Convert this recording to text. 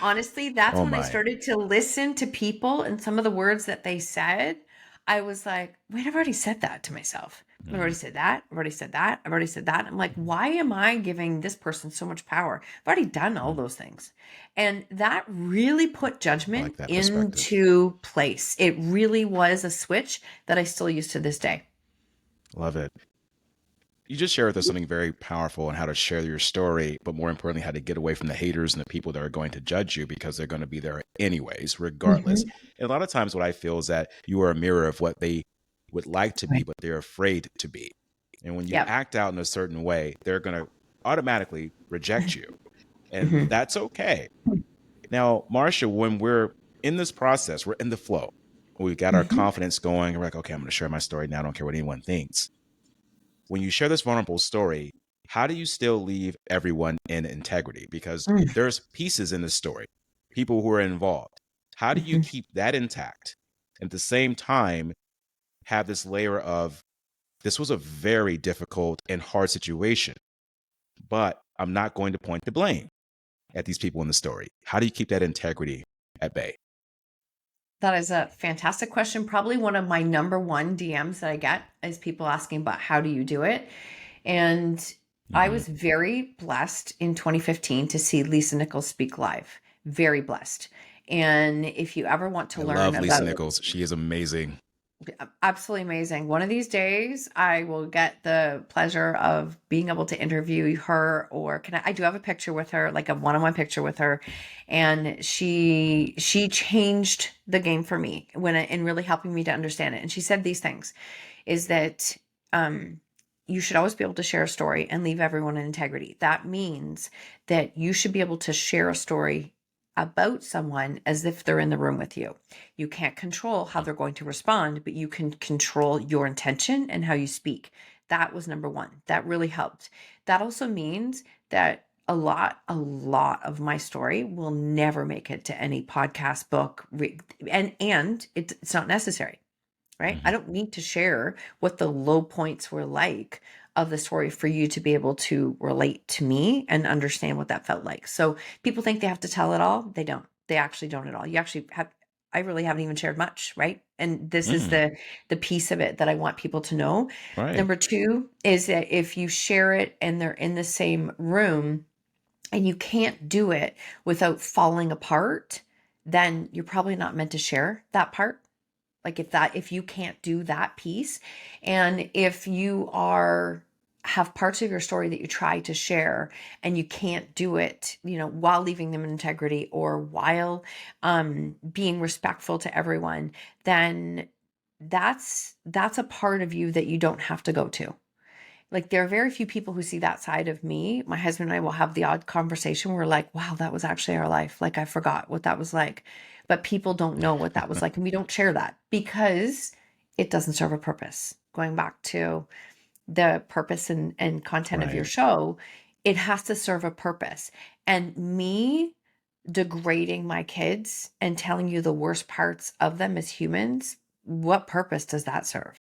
Honestly, that's Oh when I my. started to listen to people and some of the words that they said. I was like, wait, I've already said that to myself. I've already Mm. said that. I've already said that. I've already said that. I'm like, why am I giving this person so much power? I've already done all Mm. those things. And that really put I judgment like that perspective. into place. It really was a switch that I still use to this day. Love it. You just shared with us something very powerful on how to share your story, but more importantly, how to get away from the haters and the people that are going to judge you because they're going to be there anyways, regardless. Mhm. And a lot of times, what I feel is that you are a mirror of what they would like to be, Right. but they're afraid to be. And when you Yep. act out in a certain way, they're going to automatically reject you. And Mhm. that's okay. Now, Marsha, when we're in this process, we're in the flow. We got our Mhm. confidence going. We're like, okay, I'm going to share my story now. I don't care what anyone thinks. When you share this vulnerable story, how do you still leave everyone in integrity? Because Mm. there's pieces in the story, people who are involved. How do you Mhm. keep that intact? And at the same time, have this layer of this was a very difficult and hard situation, but I'm not going to point the blame at these people in the story. How do you keep that integrity at bay? That is a fantastic question. Probably one of my number one DMs that I get is people asking about how do you do it? And I Hmm. was very blessed in 2015 to see Lisa Nichols speak live. Very blessed. And if you ever want to I learn love Lisa about Nichols. She is amazing. absolutely amazing. One of these days, I will get the pleasure of being able to interview her, or I do have a picture with her, like a one-on-one picture with her, and she changed the game for me in really helping me to understand it. And she said these things, is that you should always be able to share a story and leave everyone in integrity. That means that you should be able to share a story about someone as if they're in the room with you. You can't control how they're going to respond, but you can control your intention and how you speak. That was number one. That really helped. That also means that a lot of my story will never make it to any podcast, book, and it's not necessary, right? I Hmm. don't need to share what the low points were like of the story for you to be able to relate to me and understand what that felt like. So people think they have to tell it all. They don't. They actually don't at all. You actually have I really haven't even shared much, right? And this is Mm. the piece of it that I want people to know. Right. Number 2 is that if you share it and they're in the same room and you can't do it without falling apart, then you're probably not meant to share that part. Like if you can't do that piece, and if you are have parts of your story that you try to share and you can't do it, while leaving them in integrity or while being respectful to everyone, then that's a part of you that you don't have to go to. Like, there are very few people who see that side of me. My husband and I will have the odd conversation where we're like, wow, that was actually our life. Like, I forgot what that was like. But people don't know what that was like. And we don't share that because it doesn't serve a purpose. Going back to the purpose and content of your Right. show, it has to serve a purpose. And me degrading my kids and telling you the worst parts of them as humans, what purpose does that serve?